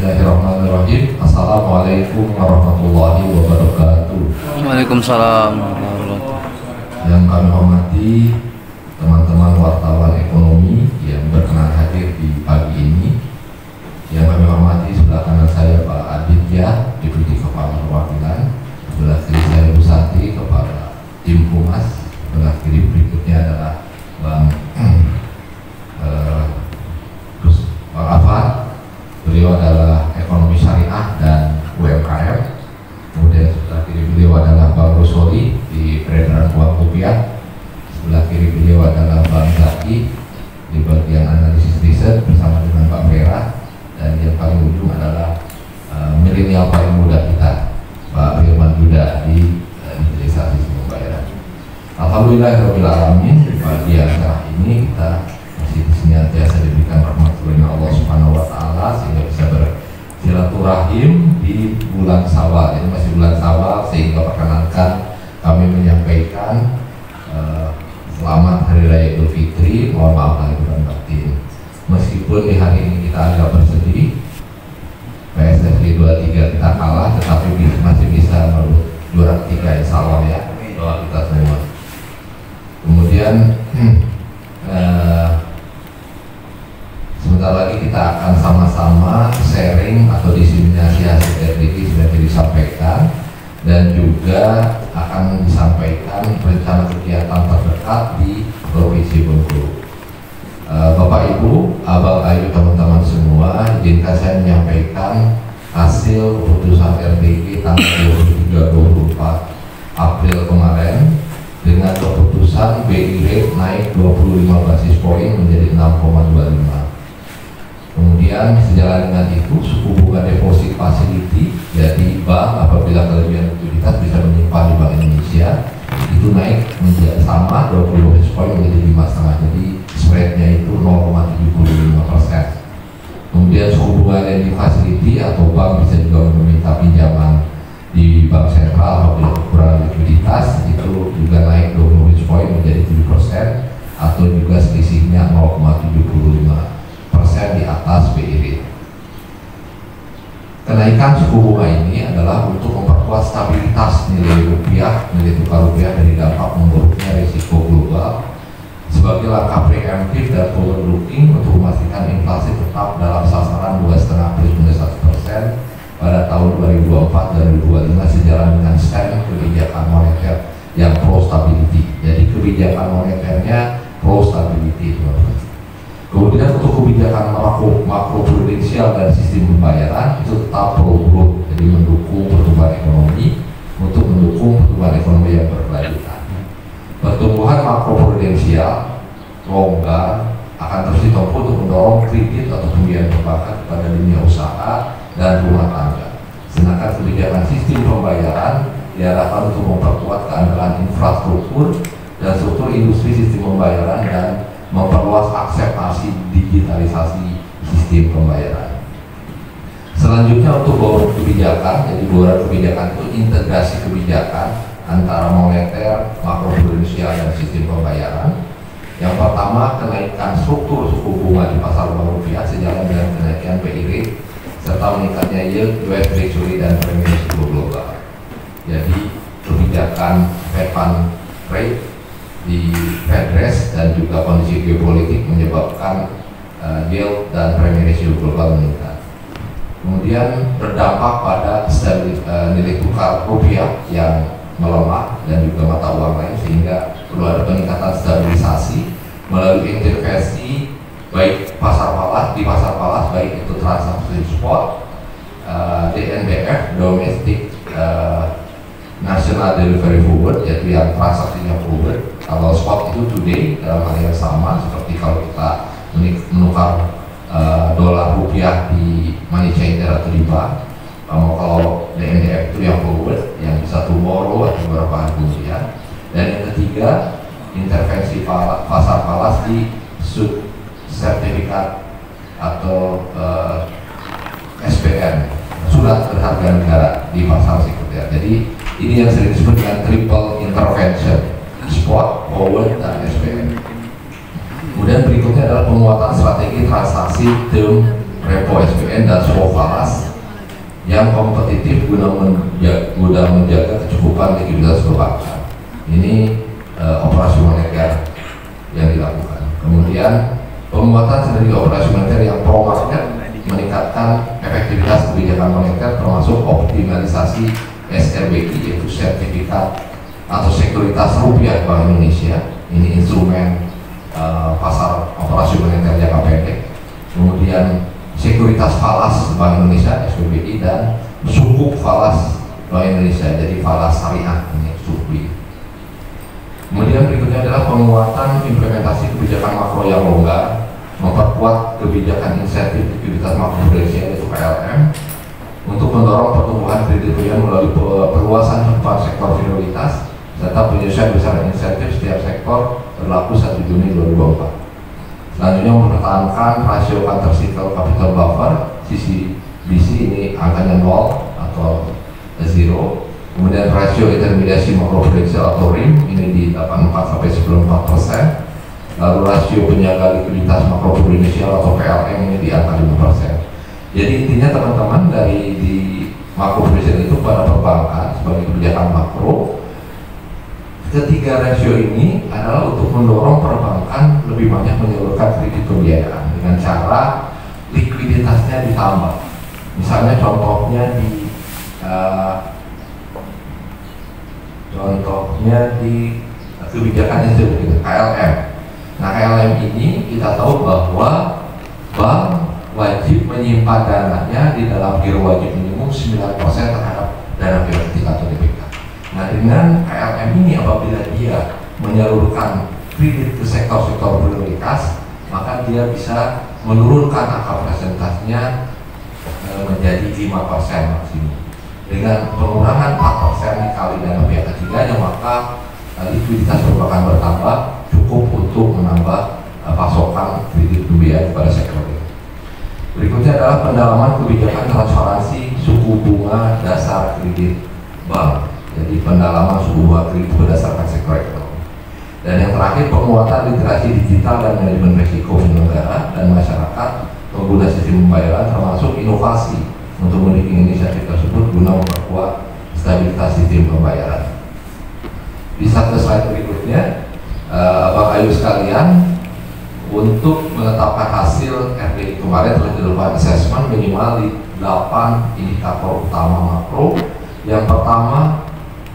Bismillahirrahmanirrahim. Assalamualaikum warahmatullahi wabarakatuh. Waalaikumsalam warahmatullahi wabarakatuh. Yang kami hormati teman-teman wartawan ekonomi yang berkenan hadir di pagi ini. Yang kami hormati sebelah kanan saya Pak Aditya, Deputi Kepala Perwakilan. Sebelah kiri saya Bu Santi, Kepala Tim Humas. Sebelah kiri berikutnya adalah Bang Afan. Beliau adalah ekonomi syariah dan UMKM. Kemudian sebelah kiri beliau adalah Bang Rusoli di peredaran uang rupiah. Sebelah kiri beliau adalah Bang Zaki di bagian analisis riset bersama dengan Pak Merah. Dan yang paling ujung adalah milenial paling muda kita, Pak Firman Yuda di digitalisasi sistem pembayaran. Alhamdulillahirabbil alamin, di pagi yang cerah ini kita masih senantiasa diberikan rahmat dari Allah Subhanahu wa taala sehingga bisa bersilaturahim di bulan Syawal. Ini masih bulan Syawal, sehingga perkenankan kami menyampaikan selamat Hari Raya Idul Fitri, mohon maaf lahir dan batin. Meskipun di hari ini kita agak bersedih, PSSI 23 kita kalah, tetapi masih bisa merebut juara ketiga, insya Allah ya, doa kita semua. Kemudian sebentar lagi kita akan sama-sama sharing atau diseminasi hasil RDP sudah disampaikan, dan juga akan disampaikan rencana kegiatan terdekat di Provinsi Bengkulu. Bapak Ibu, Abang Ayu, teman-teman semua, izinkan saya menyampaikan hasil keputusan RDP tanggal 23-24 April kemarin dengan keputusan BI rate naik 25 basis poin menjadi 6,25. Kemudian sejalan dengan itu suku bunga deposit facility, jadi bank apabila kelebihan likuiditas bisa menyimpan di Bank Indonesia itu naik menjadi sama 20 basis poin menjadi 5,5, jadi spreadnya itu 0,75%. Kemudian suku bunga lending facility atau bank bisa juga meminta pinjaman di bank sentral apabila kekurangan likuiditas itu juga naik 20 basis poin menjadi 7%, atau juga selisihnya 0,75% di atas BI rate. Kenaikan suku bunga ini adalah untuk memperkuat stabilitas nilai rupiah, nilai tukar rupiah dari dampak memburuknya risiko global sebagai langkah preemptif dan forward looking untuk memastikan inflasi tetap dalam sasaran 2,5% pada tahun 2024 dan 2025 sejalan dengan stand kebijakan moneter yang pro stability. Jadi kebijakan moneternya pro stability, teman-teman. Kemudian untuk kebijakan makroprudensial dan sistem pembayaran itu tetap pro growth, jadi mendukung pertumbuhan ekonomi untuk mendukung pertumbuhan ekonomi yang berkelanjutan. Pertumbuhan makroprudensial longgar akan terus ditempuh untuk mendorong kredit atau pembiayaan perbankan kepada dunia usaha dan rumah tangga. Sedangkan kebijakan sistem pembayaran diarahkan untuk memperkuat keandalan infrastruktur dan struktur industri sistem pembayaran dan memperluas akseptasi digitalisasi sistem pembayaran. Selanjutnya untuk bauran kebijakan, jadi bauran kebijakan itu integrasi kebijakan antara moneter, makroprudensial dan sistem pembayaran. Yang pertama, kenaikan struktur suku bunga di pasar uang rupiah sejalan dengan kenaikan BI rate serta meningkatnya yield US Treasury dan premi risiko global. Jadi kebijakan Fed Fund Rate di Fedres dan juga kondisi geopolitik menyebabkan yield dan premi risiko global meningkat. Kemudian berdampak pada nilai tukar rupiah yang melemah dan juga mata uang lain, sehingga perlu ada peningkatan stabilisasi melalui intervensi baik pasar falas baik itu transaksi spot, DNDF domestic national delivery forward, yaitu yang transaksinya forward. Kalau spot itu today dalam hal yang sama seperti kalau kita menukar dolar rupiah di money changer atau di bank. Kalau DNDF itu yang forward yang bisa tomorrow atau beberapa hari kemudian. Dan yang ketiga, intervensi pasar falas di sub sertifikat atau SPN, surat berharga negara di pasar sekunder. Jadi ini yang sering disebut dengan triple intervention, spot, forward, dan SPN. Kemudian berikutnya adalah penguatan strategi transaksi term repo SPN dan swap falas yang kompetitif guna menjaga kecukupan likuiditas perbankan. Ini operasi moneter yang dilakukan. Kemudian penguatan strategi operasi moneter yang pro market, meningkatkan efektivitas kebijakan moneter termasuk optimalisasi SRBI, yaitu sertifikat atau sekuritas rupiah Bank Indonesia. Ini instrumen pasar operasi moneter jangka pendek. Kemudian sekuritas falas Bank Indonesia SPBI dan sukuk falas Bank Indonesia, jadi falas syariah, ini SUKBI. Kemudian berikutnya adalah penguatan implementasi kebijakan makro yang longgar, memperkuat kebijakan insentif likuiditas makroprudensial yaitu PLM untuk mendorong pertumbuhan kredit real melalui perluasan cakupan sektor prioritas serta penyesuaian besaran insentif setiap sektor berlaku 1 Juni 2024. Selanjutnya mempertahankan rasio countercyclical capital buffer CCBC, ini angkanya 0 atau 0. Kemudian rasio intermediasi makroprudensial atau RIM ini di 84 sampai 94%. Lalu rasio penjaga likuiditas makroprudensial atau PLM ini di angka 5%. Jadi intinya teman-teman dari di makroprudensial itu pada perbankan sebagai kebijakan makro, ketiga rasio ini adalah untuk mendorong perbankan lebih banyak menyalurkan kredit pembiayaan dengan cara likuiditasnya ditambah. Misalnya contohnya di kebijakan itu KLM. Nah, KLM ini kita tahu bahwa bank wajib menyimpan dananya di dalam giro wajib minimum 9% terhadap dana pihak ketiga atau DPK. Nah, dengan KLM ini apabila dia menyalurkan kredit ke sektor-sektor prioritas, maka dia bisa menurunkan angka presentasinya menjadi 5% maksimum. Dengan pengurangan 4% dikali dana pihak ketiganya, maka likuiditas perbankan bertambah, cukup untuk menambah pasokan kredit pembiayaan kepada sektor ini. Berikutnya adalah pendalaman kebijakan transparansi suku bunga dasar kredit bank. Jadi pendalaman suku bunga kredit berdasarkan sektor ekonomi. Dan yang terakhir, penguatan literasi digital dan manajemen risiko penyelenggara dan masyarakat pengguna sistem pembayaran, termasuk inovasi untuk mendukung inisiatif tersebut guna memperkuat stabilitas sistem pembayaran. Bisa ke slide berikutnya, Bapak Ibu sekalian, untuk menetapkan hasil RDI kemarin telah dilakukan assessment minimal 8 indikator utama makro. Yang pertama,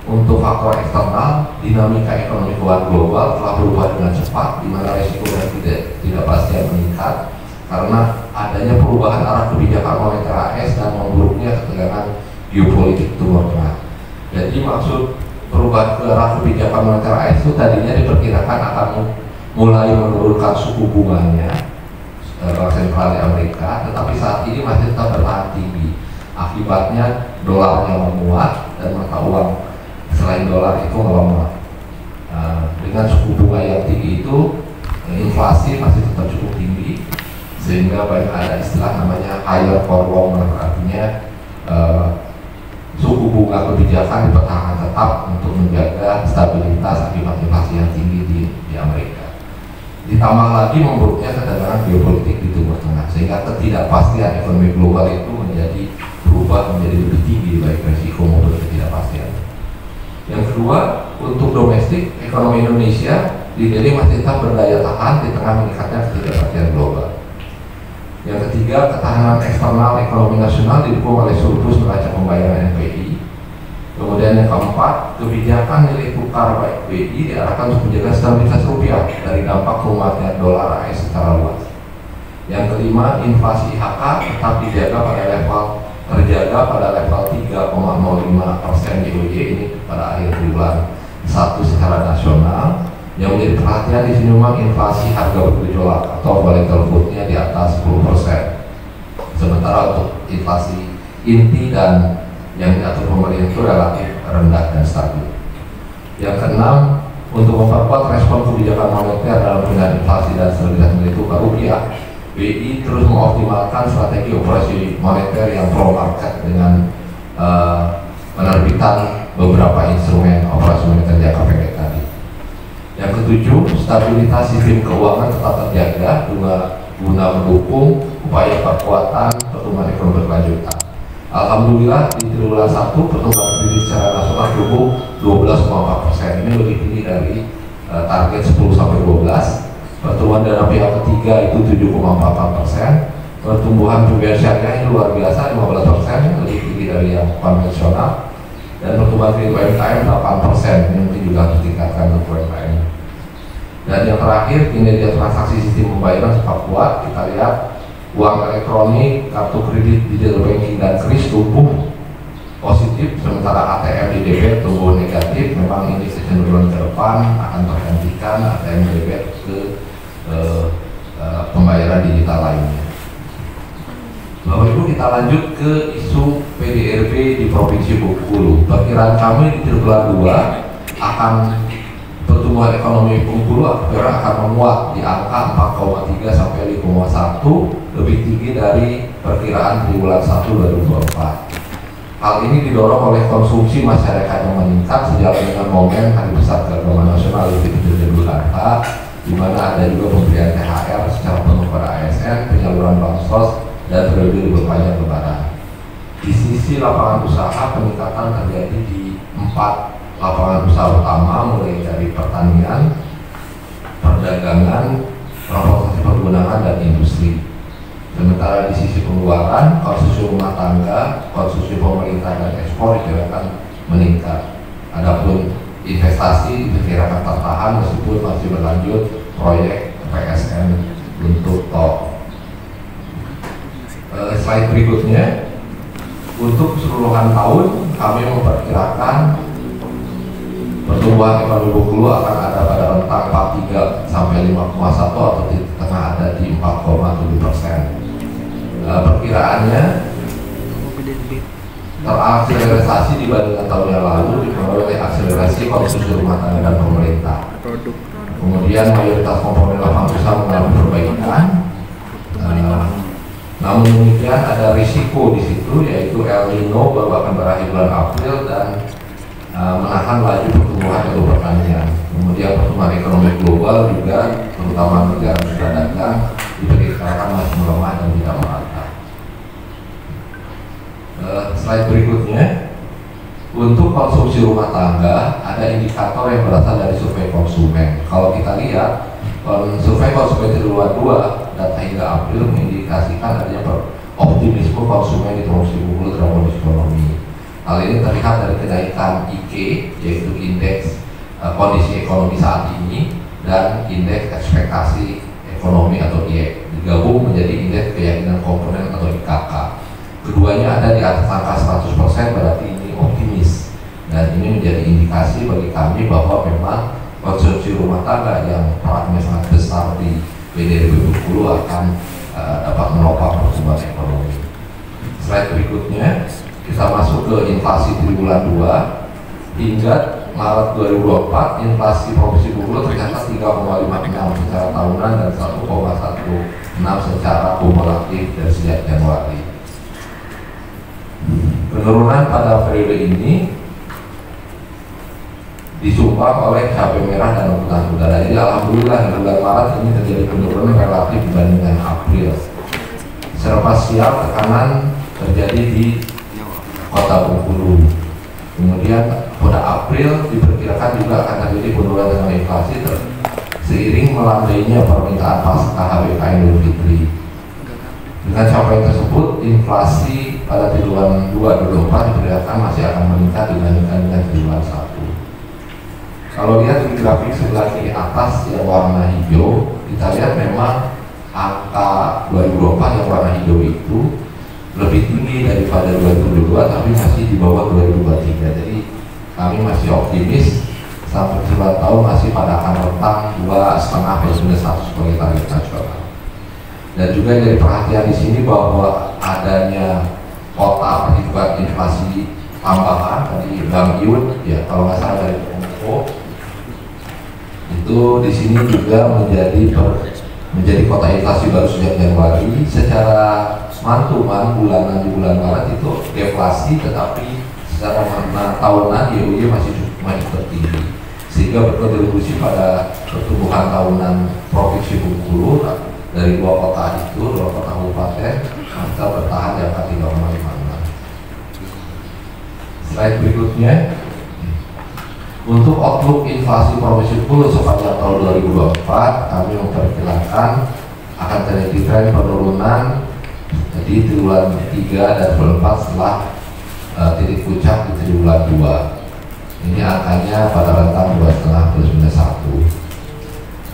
untuk faktor eksternal, dinamika ekonomi keuangan global telah berubah dengan cepat, di mana resiko dan ketidakpastian meningkat karena adanya perubahan arah kebijakan moneter AS dan memburuknya ketegangan geopolitik Timur Tengah. Jadi maksud perubahan ke arah kebijakan moneter AS itu tadinya diperkirakan akan mulai menurunkan suku bunganya Bank Sentral di Amerika, tetapi saat ini masih tetap bertahan tinggi. Akibatnya dolarnya menguat dan mata uang selain dolar itu melemah. Dengan suku bunga yang tinggi itu, inflasi masih tetap cukup tinggi, sehingga banyak ada istilah namanya higher for longer, artinya suku bunga kebijakan dipertahankan tetap untuk menjaga stabilitas akibat inflasi yang tinggi di Amerika. Ditambah lagi memburuknya ketegangan geopolitik di Timur Tengah, sehingga ketidakpastian ekonomi global itu berubah menjadi lebih tinggi, baik resiko maupun ketidakpastian. Yang kedua, untuk domestik, ekonomi Indonesia dinilai masih tetap berdaya tahan di tengah meningkatnya ketidakpastian global. Yang ketiga, ketahanan eksternal ekonomi nasional didukung oleh surplus neraca pembayaran NPI. Kemudian yang keempat, kebijakan nilai tukar baik BI diarahkan untuk menjaga stabilitas rupiah dari dampak melemahnya dolar AS secara luas. Yang kelima, inflasi IHK tetap terjaga pada level 3,05% YoY ini pada akhir bulan 1 secara nasional. Yang menjadi perhatian di sini memang inflasi harga bergejolak atau volatile food-nya di atas 10%. Sementara untuk inflasi inti dan yang diatur pemerintah itu relatif rendah dan stabil. Yang keenam, untuk memperkuat respon kebijakan moneter dalam pengendalian inflasi dan stabilitas nilai tukar rupiah, BI terus mengoptimalkan strategi operasi moneter yang pro market dengan penerbitan beberapa instrumen operasi moneter jangka pendek tadi. Yang ketujuh, stabilitas sistem keuangan tetap terjaga guna mendukung upaya perkuatan pertumbuhan ekonomi berkelanjutan. Alhamdulillah di triwulan 1 pertumbuhan kredit secara nasional tumbuh 12,4%. Ini lebih tinggi dari target 10-12. Pertumbuhan dana pihak ketiga itu 7,44%. Pertumbuhan pembiayaan syariah ini luar biasa 15%, lebih tinggi dari yang konvensional. Dan pertumbuhan kredit UMKM 8%, ini mungkin juga harus ditingkatkan untuk UMKM. Dan yang terakhir, kinerja transaksi sistem pembayaran tetap kuat. Kita lihat uang elektronik, kartu kredit, digital banking dan kris tumbuh positif, sementara ATM di debit tumbuh negatif. Memang ini kecenderungan ke depan akan tergantikan ATM debit ke pembayaran digital lainnya. Bapak Ibu, kita lanjut ke isu PDRB di Provinsi Bengkulu. Perkiraan kami di triwulan 2 akan pertumbuhan ekonomi Bengkulu akan menguat di angka 4,3 sampai 5,1, lebih tinggi dari perkiraan triwulan 1 2024. Hal ini didorong oleh konsumsi masyarakat yang meningkat sejalan dengan momen Hari Besar Keagamaan Nasional Idul Adha, di mana ada juga pemberian THR secara penuh pada ASN, penyaluran bansos dan periode libur panjang Lebaran. Di sisi lapangan usaha, peningkatan terjadi di 4 lapangan usaha utama, mulai dari pertanian, perdagangan, transportasi pergudangan dan industri. Sementara di sisi pengeluaran, konsumsi rumah tangga, konsumsi pemerintah dan ekspor diperkirakan meningkat. Adapun investasi diperkirakan tertahan meskipun masih berlanjut proyek PSN untuk tol. Slide berikutnya, untuk keseluruhan tahun kami memperkirakan pertumbuhan ekonomi Bengkulu akan ada pada rentang 4,3 sampai 5,1 atau di tengah ada di 4,7%. Perkiraannya terakselerasi dibandingkan tahun yang lalu dipengaruhi oleh akselerasi konsumsi rumah tangga dan pemerintah. Kemudian mayoritas komponen lapangan usaha mengalami perbaikan. Namun demikian ada risiko di situ, yaitu El Nino baru akan berakhir bulan April dan menahan laju pertumbuhan untuk pertanian. Kemudian pertumbuhan ekonomi global juga, terutama negara dagang, diperkirakan masih melemah dan tidak merata. Slide berikutnya, untuk konsumsi rumah tangga ada indikator yang berasal dari survei konsumen. Kalau kita lihat survei konsumen triwulan 2 data hingga April mengindikasikan adanya optimisme konsumen di Provinsi Bengkulu terhadap kondisi ekonomi. Hal ini terlihat dari kenaikan IK, yaitu indeks kondisi ekonomi saat ini, dan indeks ekspektasi ekonomi atau IEK, digabung menjadi indeks keyakinan komponen atau IKK. Keduanya ada di atas angka 100%, berarti ini optimis, dan ini menjadi indikasi bagi kami bahwa memang konsumsi rumah tangga yang perannya sangat besar di PDRB Bengkulu akan dapat menopang pertumbuhan ekonomi. Slide berikutnya, kita masuk ke inflasi triwulan 2. Hingga Maret 2024, inflasi Provinsi Bengkulu tercatat 3,56 secara tahunan dan 1,16 secara kumulatif dari sejak Januari. Penurunan pada periode ini disumbang oleh cabai merah dan angkutan udara. Jadi alhamdulillah di bulan Maret ini terjadi penurunan relatif dibandingkan April. Secara parsial tekanan terjadi di Kota Bengkulu. Kemudian pada April diperkirakan juga akan terjadi penurunan dengan inflasi seiring melandainya permintaan pasca HBK Idul Fitri. Dengan capaian tersebut, inflasi pada triwulan 2 2024 diperkirakan masih akan meningkat dibandingkan dengan triwulan 1. Kalau lihat di grafik sebelah kiri atas yang warna hijau, kita lihat memang angka 2024 yang warna hijau itu lebih tinggi daripada 2022, tapi masih di bawah 2023. Jadi kami masih optimis sampai sebulan tahun masih pada akan rentang 2,5 plus minus 1 sebagai target nasional. Dan juga dari perhatian di sini bahwa adanya kota perhitungan inflasi tambahan dari Bang Yun, ya kalau nggak salah dari Kominfo, itu di sini juga menjadi kota inflasi baru sejak Januari. Secara mantuman bulanan di bulan Maret itu deflasi, tetapi secara tahunan YoY masih tertinggi, sehingga berkontribusi pada pertumbuhan tahunan Provinsi Bengkulu dari 2 kota itu, 2 kota kabupaten, kita bertahan di angka 3,56. Slide berikutnya, untuk outlook inflasi proyeksi 10 sepanjang tahun 2024, kami memperkirakan akan terjadi tren penurunan di triwulan 3 dan triwulan 4 setelah titik puncak di triwulan 2. Ini angkanya pada rentang 2,5 plus minus 1.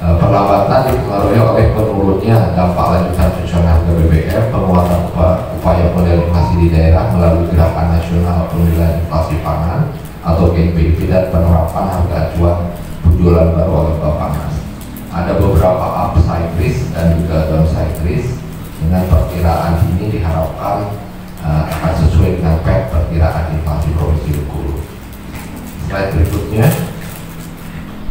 Perlambatan dipengaruhi oleh penurunnya dampak lanjutan penyesuaian harga BBM, penguatan upaya pengendalian inflasi di daerah melalui Gerakan Nasional Pengendalian Inflasi Pangan atau GNPIP dan penerapan harga acuan penjualan baru oleh Bappenas. Ada beberapa upside risk dan juga downside risk. Dengan perkiraan ini diharapkan akan sesuai dengan perkiraan inflasi proyeksi Bengkulu. Slide berikutnya,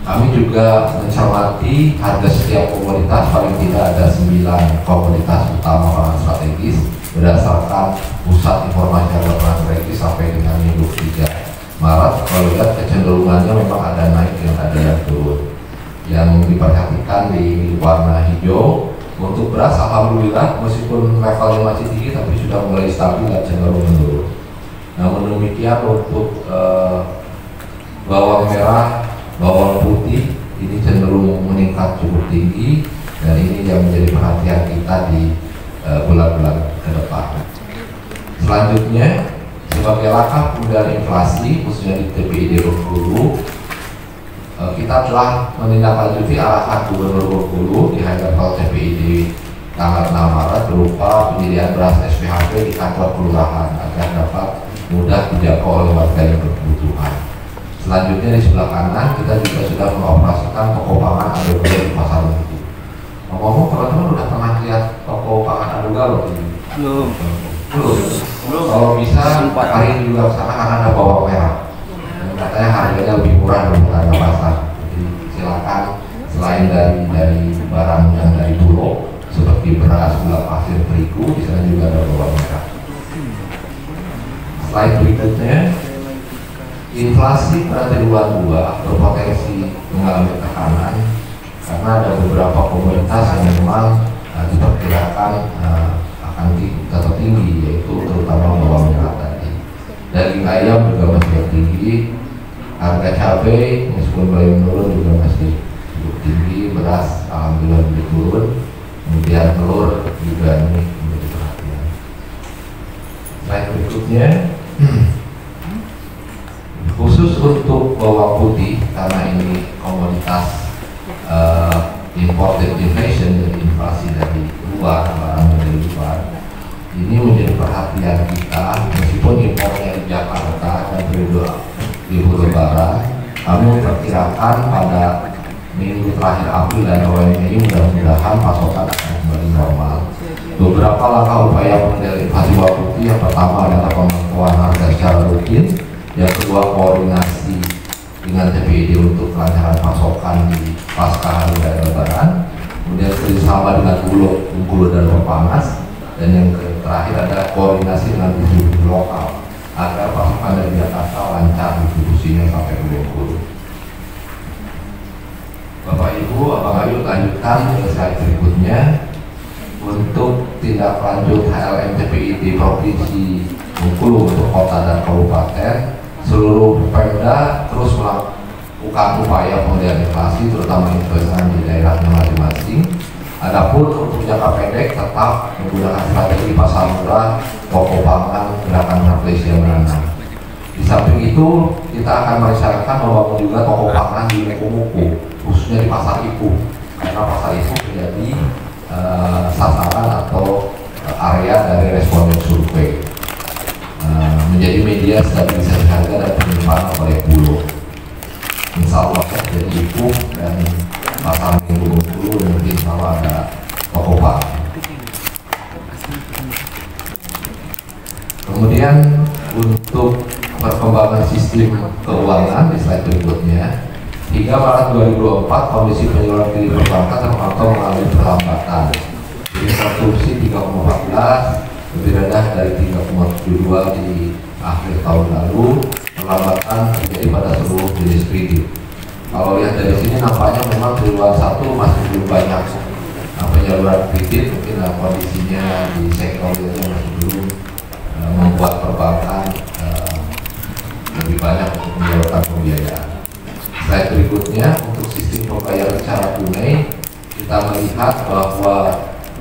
kami juga mencermati harga setiap komoditas, paling tidak ada 9 komoditas utama pangan strategis berdasarkan pusat informasi harga pangan strategis sampai dengan minggu 3 Maret. Kalau lihat kecenderungannya memang ada naik dan ada yang turun. Yang diperhatikan di warna hijau, untuk beras alhamdulillah meskipun levelnya masih tinggi tapi sudah mulai stabil dan cenderung menurun. Namun demikian untuk bawang merah, bawang putih ini cenderung meningkat cukup tinggi, dan ini yang menjadi perhatian kita di bulan-bulan ke depan. Selanjutnya, sebagai langkah pengendalian inflasi khususnya di TPID Bengkulu, kita telah menindaklanjuti arahan Gubernur Bengkulu di hadapan TPID tanggal 6 Maret berupa penyediaan beras SPHP di kantor kelurahan agar dapat mudah dijangkau oleh warga yang berkebutuhan. Selanjutnya di sebelah kanan kita juga sudah mengoperasikan toko pangan Aduga di Pasar Minggu. Ngomong-ngomong, teman-teman udah pernah lihat toko pangan Aduga loh? Belum. Kalau bisa hari ini juga kesana karena ada bawang merah. Dan katanya harganya lebih murah dari harga pasar. Jadi silakan, selain dari barang yang dari Bulog seperti beras, gula pasir, terigu, di sana juga ada bawang merah. Slide berikutnya. Inflasi pada triwulan 2 berpotensi mengalami tekanan karena ada beberapa komoditas yang memang diperkirakan akan tetap tinggi, yaitu terutama bawang merah tadi. Daging ayam juga masih tinggi, harga cabai meskipun mulai menurun juga masih cukup tinggi, beras alhamdulillah lebih turun, kemudian telur juga ini menjadi perhatian. Slide berikutnya. Khusus untuk bawang putih, karena ini komoditas imported inflation, jadi inflasi dari luar, barang dari luar, ini menjadi perhatian kita. Meskipun impornya di Jakarta dan libur lebaran, kami memperkirakan pada minggu terakhir April dan November ini mudah-mudahan pasokan akan kembali normal. Beberapa langkah upaya pengendalian inflasi bawang putih, yang pertama adalah pemantauan harga secara rutin. Yang kedua, koordinasi dengan TPID untuk kelancaran pasokan di pasca hari raya Lebaran. Kemudian kerjasama dengan Bulog, Bengkulu dan Bappenas. Dan yang terakhir ada koordinasi dengan distributor lokal agar pasokan dari Jakarta lancar distribusinya sampai ke Bengkulu. Bapak Ibu, Abang Ayu lanjutkan ke slide berikutnya. Untuk tindak lanjut HLM TPID Provinsi Bengkulu untuk kota dan kabupaten, seluruh Pemda terus melakukan upaya pengendalian inflasi, terutama inflasi di daerahnya masing-masing. Adapun untuk jangka pendek tetap menggunakan strategi pasar murah, toko pangan, gerakan inflasi yang menanam. Di samping itu, kita akan merencanakan membangun juga toko pangan di Muku-Muku, khususnya di Pasar Ipu, karena Pasar Ipu menjadi sasaran atau area dari responden survei, menjadi media stabilisasi harga dan penyimpanan oleh Bulog. Insya Allah jadi Ipu dan Pasar Minggu Bengkulu dan insya Allah ada toko pangan. Kemudian untuk perkembangan sistem keuangan di slide berikutnya, hingga Maret 2024 kondisi penjualan kredit perbankan terpantau mengalami perlambatan. Jadi konsumsi 3,14 lebih rendah dari 3,72 di akhir tahun lalu. Perlambatan terjadi pada seluruh jenis kredit. Kalau lihat dari sini nampaknya memang triwulan 1 masih belum banyak penyaluran kredit, mungkin kondisinya di sektor realnya masih belum membuat perbankan melihat bahwa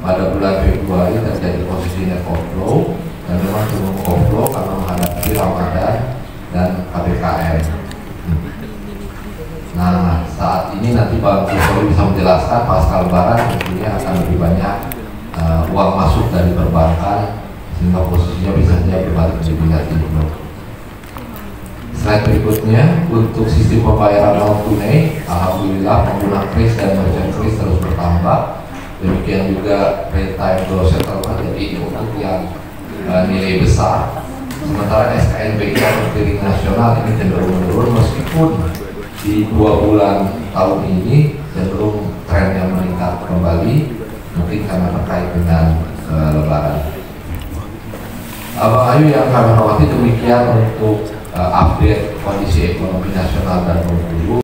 pada bulan Februari terjadi posisi net outflow dan memang turun outflow karena menghadapi Ramadan dan KPKM. Nah, saat ini nanti Bang Jokowi bisa menjelaskan pasca Lebaran tentunya akan lebih banyak uang masuk dari perbankan sehingga posisinya bisa saja berbalik menjadi negatif. Slide berikutnya, untuk sistem pembayaran non tunai, alhamdulillah pengguna kris dan merchant kris terus bertambah. Demikian juga real-time gross settlement, jadi ini untuk yang nilai besar. Sementara SKNBI atau clearing nasional ini cenderung menurun meskipun di 2 bulan tahun ini cenderung tren yang meningkat kembali, mungkin karena terkait dengan Lebaran. Abang Ayu yang kami hormati, demikian untuk update kondisi ekonomi nasional dan Bengkulu.